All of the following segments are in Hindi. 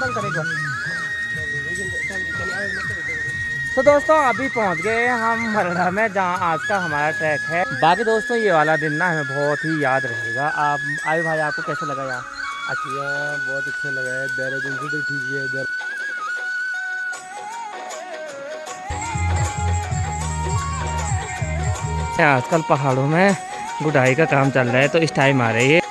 बंद करेगा। तो दोस्तों अभी पहुंच गए हम मरड़ा में, जहां आज का हमारा ट्रैक है। बाकी दोस्तों ये वाला दिन ना हमें बहुत ही याद रहेगा। आप आयु भाई, आपको कैसे लगा यहाँ? अच्छा, बहुत अच्छा लगा है। देहरादून से तो ठीक है। आजकल पहाड़ों में गुड़ाई का काम चल रहा है, तो इस टाइम आ रही है।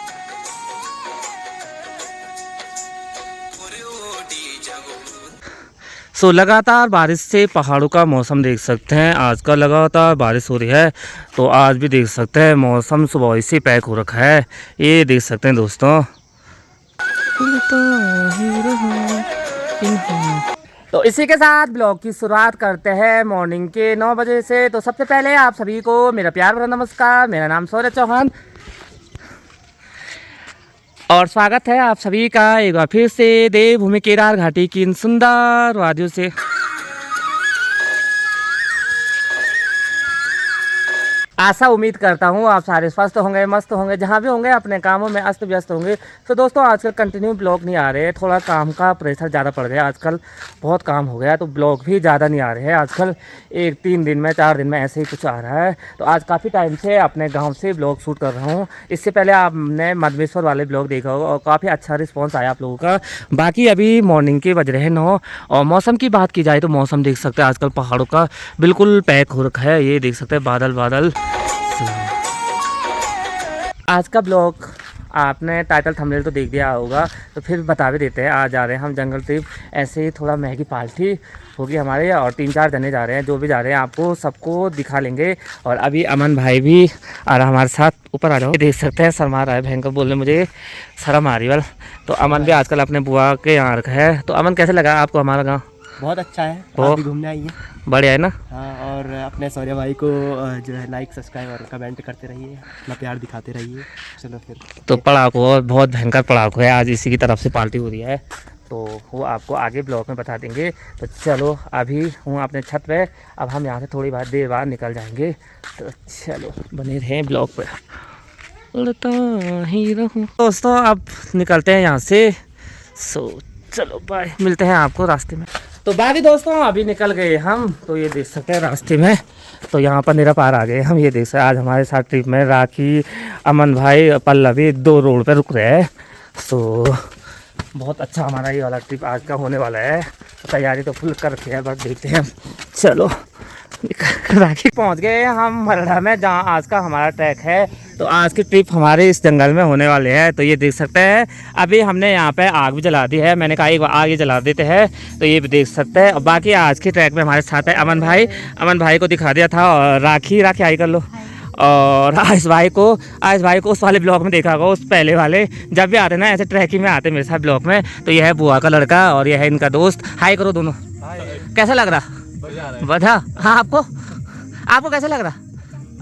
सो लगातार बारिश से पहाड़ों का मौसम देख सकते हैं। आज का लगातार बारिश हो रही है, तो आज भी देख सकते हैं मौसम सुबह से पैक हो रखा है। ये देख सकते हैं दोस्तों। तो इसी के साथ ब्लॉग की शुरुआत करते हैं मॉर्निंग के 9 बजे से। तो सबसे पहले आप सभी को मेरा प्यार भरा नमस्कार। मेरा नाम शौर्य चौहान और स्वागत है आप सभी का एक बार फिर से देवभूमि केदार घाटी की इन सुंदर वादियों से। आशा उम्मीद करता हूँ आप सारे स्वस्थ होंगे, मस्त होंगे, जहाँ भी होंगे अपने कामों में अस्त व्यस्त होंगे। तो दोस्तों आजकल कंटिन्यू ब्लॉग नहीं आ रहे हैं, थोड़ा काम का प्रेशर ज़्यादा पड़ गया आजकल, बहुत काम हो गया, तो ब्लॉग भी ज़्यादा नहीं आ रहे हैं आजकल। 3 दिन में 4 दिन में ऐसे ही कुछ आ रहा है। तो आज काफ़ी टाइम से अपने गाँव से ब्लॉग शूट कर रहा हूँ। इससे पहले आपने मधमेश्वर वाले ब्लॉग देखा होगा और काफ़ी अच्छा रिस्पॉन्स आया आप लोगों का। बाकी अभी मॉर्निंग के बज रहे हैं 9। और मौसम की बात की जाए तो मौसम देख सकते हैं आजकल पहाड़ों का बिल्कुल पैक हो रखा है। ये देख सकते हैं बादल बादल। आज का ब्लॉग आपने टाइटल थंबनेल तो देख दिया होगा, तो फिर बता भी देते हैं। आज जा रहे हैं हम जंगल ट्रिप। ऐसे ही थोड़ा महंगी पार्टी होगी हमारे, और 3-4 जने जा रहे हैं। जो भी जा रहे हैं आपको सबको दिखा लेंगे। और अभी अमन भाई भी आ रहा हमारे साथ, ऊपर आ जाओ। देख सकते हैं शर्मा रहा है, भयंकर बोलने मुझे शर्म आ रही है। तो अमन भी आजकल अपने बुआ के यहाँ रखा है। तो अमन कैसे लगा आपको हमारा गाँव? बहुत अच्छा है, तो आप भी घूमने आइए। बढ़िया है ना? हाँ, और अपने शौर्य भाई को जो है लाइक सब्सक्राइब और कमेंट करते रहिए, अपना प्यार दिखाते रहिए। चलो फिर। तो पड़ाको बहुत भयंकर पड़ाको है आज, इसी की तरफ से पार्टी हो रही है, तो वो आपको आगे ब्लॉग में बता देंगे। तो चलो अभी हूँ अपने छत पे, अब हम यहाँ से थोड़ी देर बाद निकल जाएंगे। तो चलो बने रहें ब्लॉग पे, उड़ता ही रहूं। दोस्तों अब निकलते हैं यहाँ से। सो चलो बाय, मिलते हैं आपको रास्ते में। तो बाकी दोस्तों अभी निकल गए हम। तो ये देख सकते हैं रास्ते में, तो यहाँ पर निरा पार आ गए हम। ये देख सकते हैं आज हमारे साथ ट्रिप में राखी, अमन भाई, पल्लवी 2 रोड पे रुक रहे हैं। सो बहुत अच्छा हमारा ये वाला ट्रिप आज का होने वाला है। तैयारी तो फुल कर रखी है, बस देखते हैं। चलो राखी पहुँच गए हम मरड़ा में, जहाँ आज का हमारा ट्रैक है। तो आज की ट्रिप हमारे इस जंगल में होने वाले हैं। तो ये देख सकते हैं अभी हमने यहाँ पे आग भी जला दी है। मैंने कहा एक बार आग ही जला देते हैं, तो ये भी देख सकते हैं। और बाकी आज की ट्रैक में हमारे साथ है अमन भाई। अमन भाई को दिखा दिया था, और राखी आई कर लो। और आयुष भाई को उस वाले ब्लॉग में देखा होगा, उस पहले वाले, जब भी आते ना ऐसे ट्रैकिंग में आते मेरे साथ ब्लॉग में। तो यह है बुआ का लड़का और यह है इनका दोस्त। हाय करो दोनों। कैसा लग रहा? बढ़िया। हाँ, आपको कैसा लग रहा?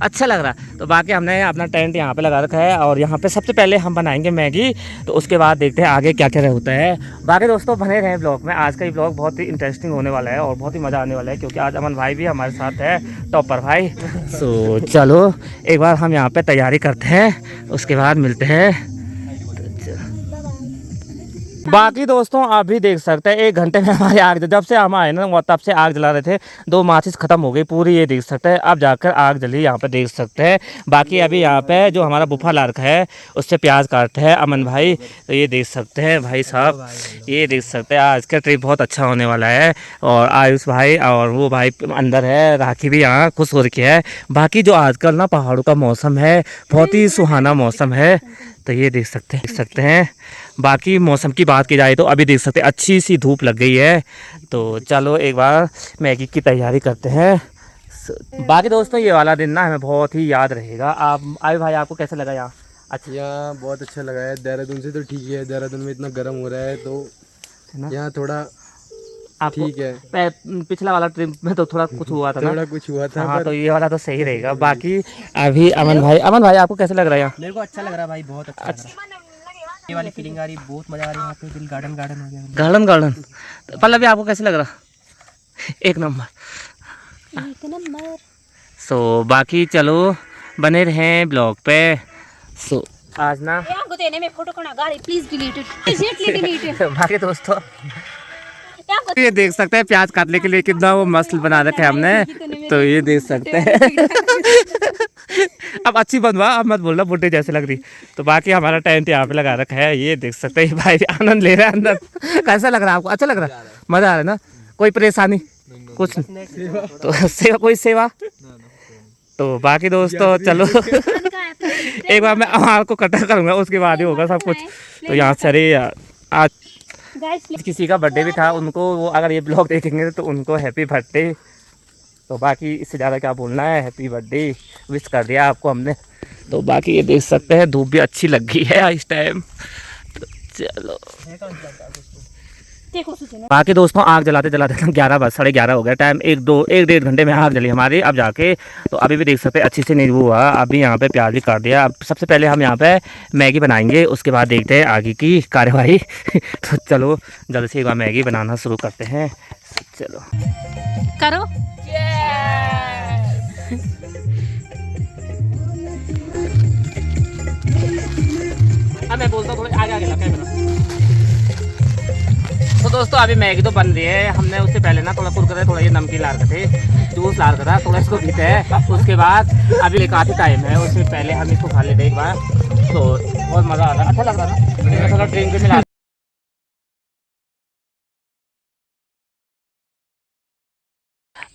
अच्छा लग रहा। तो बाकी हमने अपना टेंट यहाँ पे लगा रखा है, और यहाँ पे सबसे पहले हम बनाएंगे मैगी। तो उसके बाद देखते हैं आगे क्या क्या होता है। बाकी दोस्तों बने रहें ब्लॉग में, आज का ये ब्लॉग बहुत ही इंटरेस्टिंग होने वाला है और बहुत ही मज़ा आने वाला है, क्योंकि आज अमन भाई भी हमारे साथ है, टॉपर भाई। सो चलो एक बार हम यहाँ पे तैयारी करते हैं, उसके बाद मिलते हैं। बाकी दोस्तों अभी देख सकते हैं 1 घंटे में हमारी आग, जब से हम आए ना तब से आग जला रहे थे, 2 माचिस ख़त्म हो गई पूरी। ये देख सकते हैं अब जाकर आग जली, यहाँ पे देख सकते हैं। बाकी अभी यहाँ पे जो हमारा बुफा ला रखा है उससे प्याज काटते हैं अमन भाई। तो ये देख सकते हैं भाई साहब, ये देख सकते हैं आज का ट्रिप बहुत अच्छा होने वाला है। और आयुष भाई और वो भाई अंदर है, राखी भी यहाँ खुश हो रखी है। बाकी जो आजकल ना पहाड़ों का मौसम है बहुत ही सुहाना मौसम है। तो ये देख सकते हैं। बाकी मौसम की बात की जाए तो अभी देख सकते हैं अच्छी सी धूप लग गई है। तो चलो एक बार मैगी की तैयारी करते हैं। बाकी दोस्तों ये वाला दिन ना हमें बहुत ही याद रहेगा। आप आयु भाई, आपको कैसा लगा यहाँ? अच्छा, यहाँ बहुत अच्छा लगा है। देहरादून से तो ठीक है, देहरादून में इतना गर्म हो रहा है, तो यहाँ थोड़ा ठीक है। पिछला वाला ट्रिप में तो थोड़ा कुछ हुआ था ना, थोड़ा कुछ हुआ था। हाँ, तो ये वाला तो सही रहेगा। बाकी अभी अमन भाई आपको कैसा लग रहा है यहाँ? मेरे को अच्छा लग रहा है भाई, बहुत अच्छा लग रहा है। ये वाली फीलिंग आ रही है, बहुत मजा आ रही है यहाँ पे, दिल गार्डन गार्डन हो गया। गार्डन। पल्लवी आपको कैसे लग रहा? एक नंबर। सो बाकी चलो बने रहें ब्लॉग पे। सो आज ना होते ने में फोटो कोना गाड़ी please delete it immediately delete it. बाकी दोस्तों ये देख सकते हैं प्याज काटने के लिए कितना वो मसल बना रखा है हमने, तो ये देख सकते हैं। अब अच्छी बनवा, अब मत बोलना बुड्ढे जैसे लग रही। तो बाकी हमारा टेंट यहाँ पे लगा रखा है, ये देख सकते हैं भाई आनंद ले रहे हैं अंदर। कैसा लग रहा है आपको? अच्छा लग रहा है, मजा आ रहा है ना? कोई परेशानी कुछ नहीं? तो सेवा, कोई सेवा? तो बाकी दोस्तों चलो एक बार मैं आपको कटा करूँगा, उसके बाद ही होगा सब कुछ। तो यहाँ से आज किसी का बर्थडे भी था, उनको वो अगर ये ब्लॉग देखेंगे तो उनको हैप्पी बर्थडे। तो बाकी इससे ज़्यादा क्या बोलना है, हैप्पी बर्थडे विश कर दिया आपको हमने। तो बाकी ये देख सकते हैं धूप भी अच्छी लग गई है इस टाइम। तो चलो बाकी दोस्तों आग जलाते जलाते 11 बज 11:30 हो गया टाइम। एक डेढ़ घंटे में आग जली हमारी अब जाके। तो अभी भी देख सकते हैं अच्छी से नहीं हुआ। अभी यहाँ पे प्याज भी काट दिया। अब सबसे पहले हम यहाँ पे मैगी बनाएंगे, उसके बाद देखते हैं आगे की कार्यवाही। तो चलो जल्द से एक बार मैगी बनाना शुरू करते हैं। चलो करो अब मैं बोलता हूँ थोड़ा आगे लगा कैमरा। तो दोस्तों अभी मैगी तो बन रही है। हमने उससे पहले ना थोड़ा कुरकुरे, थोड़ा ये नमकीन ला रखे थे, जूस ला रखा था, थोड़ा इसको पीते हैं। उसके बाद अभी काफ़ी टाइम है, उससे पहले हम इसको खा लेते एक बार। तो बहुत मज़ा आ रहा है, अच्छा लग रहा था। थोड़ा ड्रिंक भी मिला।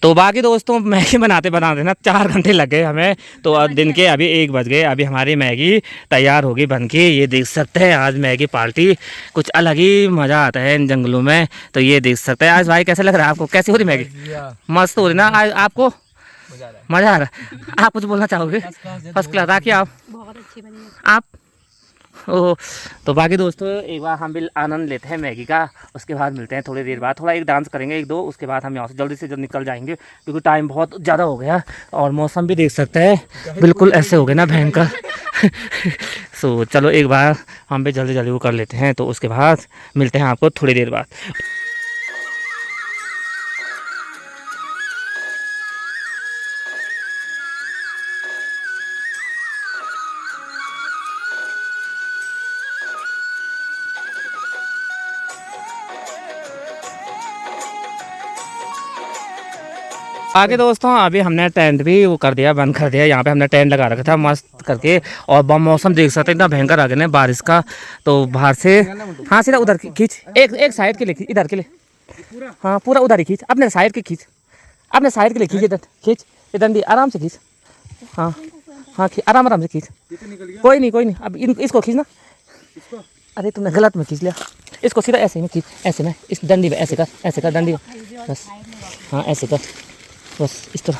तो बाकी दोस्तों मैगी बनाते बनाते ना 4 घंटे लग गए हमें। तो अब दिन के अभी 1 बज गए। अभी हमारी मैगी तैयार होगी बन के। ये देख सकते हैं आज मैगी पार्टी, कुछ अलग ही मज़ा आता है इन जंगलों में। तो ये देख सकते हैं आज भाई कैसा लग रहा है आपको? कैसी हो रही मैगी? मस्त हो रही ना आज आपको? मज़ा आ रहा है। आप कुछ बोलना चाहोगे? First class. आके आप बहुत अच्छी बनी है आप ओ। तो बाकी दोस्तों एक बार हम भी आनंद लेते हैं मैगी का, उसके बाद मिलते हैं थोड़ी देर बाद। थोड़ा एक डांस करेंगे 1-2, उसके बाद हम यहाँ से जल्दी से जल्दी निकल जाएंगे क्योंकि टाइम बहुत ज़्यादा हो गया और मौसम भी देख सकते हैं बिल्कुल ऐसे हो गए ना भयंकर। सो चलो एक बार हम भी जल्दी जल्दी वो कर लेते हैं, तो उसके बाद मिलते हैं आपको थोड़ी देर बाद। आगे दोस्तों अभी हमने टेंट भी वो कर दिया, बंद कर दिया। यहाँ पे हमने टेंट लगा रखा था मस्त करके। और मौसम देख सकते हैं इतना भयंकर आ गया ना बारिश का। तो बाहर से हाँ सीधा उधर खींच, एक साइड के लिए, इधर के लिए, हाँ पूरा उधर ही खींच, अपने साइड के खींच, अपने साइड के लिए खींच, इधर खींच, इधर आराम से खींच, हाँ हाँ आराम आराम से खींच। कोई नहीं अब इसको खींचना। अरे तुमने गलत में खींच लिया, इसको सीधा ऐसे में खींच, ऐसे में इस डंडी में ऐसे कर डंडी बस, हाँ ऐसे कर बस इस तरह।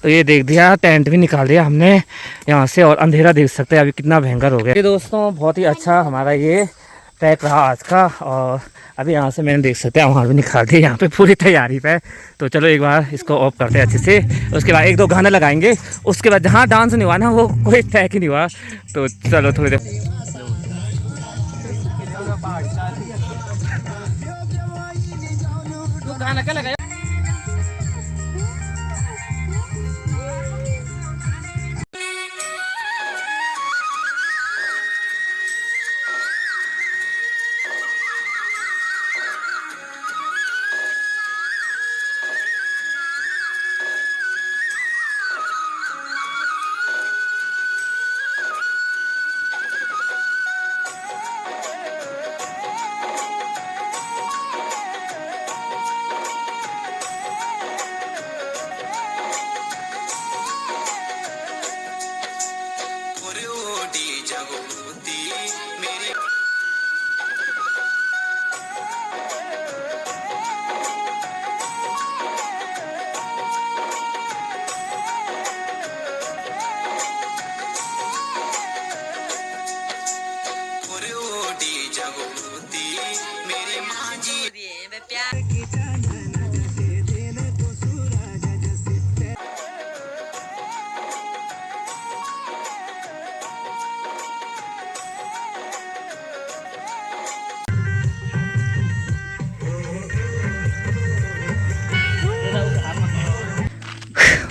तो ये देख दिया टेंट भी निकाल दिया हमने यहाँ से। और अंधेरा देख सकते हैं अभी कितना भयंकर हो गया। ये दोस्तों बहुत ही अच्छा हमारा ये ट्रैक रहा आज का। और अभी यहाँ से मैंने देख सकते हैं वहाँ भी निकाल दिया, यहाँ पे पूरी तैयारी पे। तो चलो एक बार इसको ऑफ करते हैं अच्छे से, उसके बाद 1-2 गाने लगाएंगे। उसके बाद जहाँ डांस नहीं हुआ ना वो कोई ट्रैक ही नहीं हुआ। तो चलो थोड़ी देर गाना क्या लगाया।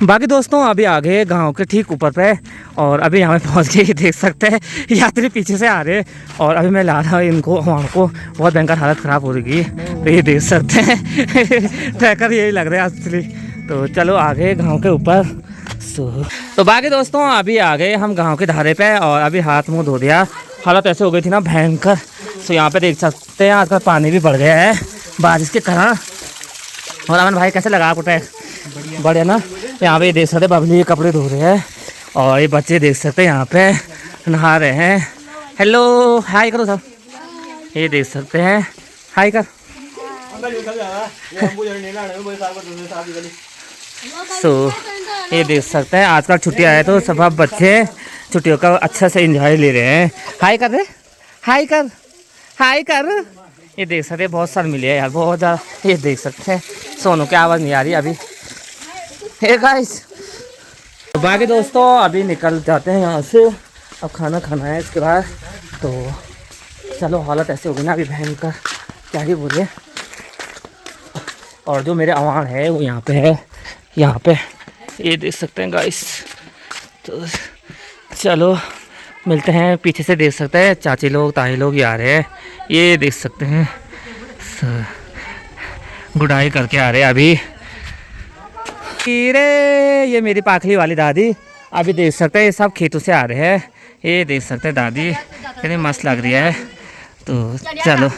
बाकी दोस्तों अभी आ गए गांव के ठीक ऊपर पे और अभी यहाँ पे पहुँच गए। ये देख सकते हैं यात्री पीछे से आ रहे हैं और अभी मैं ला रहा हूँ इनको, वहाँ को बहुत भयंकर हालत ख़राब हो रही है। तो ये देख सकते हैं ट्रैकर यही लग रहा है असली। तो चलो आ गए गाँव के ऊपर। तो बाकी दोस्तों अभी आ गए हम गाँव के धारे पे और अभी हाथ मुँह धो दिया। हालत ऐसे हो गई थी ना भयंकर। तो यहाँ पे देख सकते हैं आजकल पानी भी बढ़ गया है बारिश के कारण। और अमन भाई कैसे लगा आपको ट्रैक? बढ़िया ना। यहाँ पे देख सकते बबली कपड़े धो रहे हैं और ये बच्चे देख सकते हैं यहाँ पे नहा रहे हैं। हेलो हाय करो सब। ये देख सकते हैं हाय कर। ये देख सकते हैं आजकल छुट्टियाँ है तो सब बच्चे छुट्टियों का अच्छा से एंजॉय ले रहे हैं। हाय कर रहे, हाय कर, हाय कर। ये देख सकते हैं बहुत सारे मिले हैं यार, बहुत ज़्यादा। ये देख सकते हैं सोनू की आवाज़ नहीं आ रही अभी। हे गाइस तो बाकी दोस्तों अभी निकल जाते हैं यहाँ से। अब खाना खाना है इसके बाद। तो चलो हालत ऐसे हो गई ना अभी भयंकर, क्या ही बोले। और जो मेरे अवान है वो यहाँ पे है, यहाँ पे ये देख सकते हैं गाइस। तो चलो मिलते हैं। पीछे से देख सकते हैं चाची लोग ताई लोग ये आ रहे हैं। ये देख सकते हैं गुड़ाई करके आ रहे हैं अभी। रे ये मेरी पाखली वाली दादी अभी देख सकते हैं ये सब खेतों से आ रहे हैं। ये देख सकते हैं दादी कितनी मस्त लग रही है। तो चलो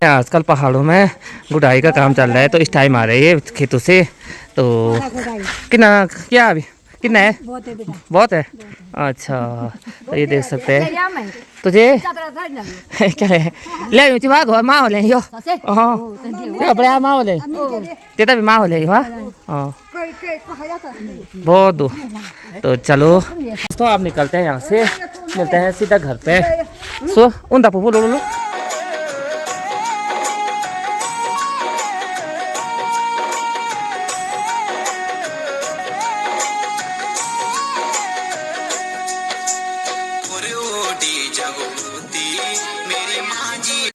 आजकल पहाड़ों में गुड़ाई का काम चल रहा है तो इस टाइम आ रहे हैं खेतों से। तो कितना क्या अभी कितना है? बहुत है। अच्छा तो ये देख सकते हैं तुझे क्या है ले माँ हो ले यो। हाँ बड़ा माँ हो ले तेता भी माँ हो ले। हाँ बहुत दो। तो चलो दोस्तों आप निकलते हैं यहाँ से, मिलते हैं सीधा घर पे। सो उन दपो लो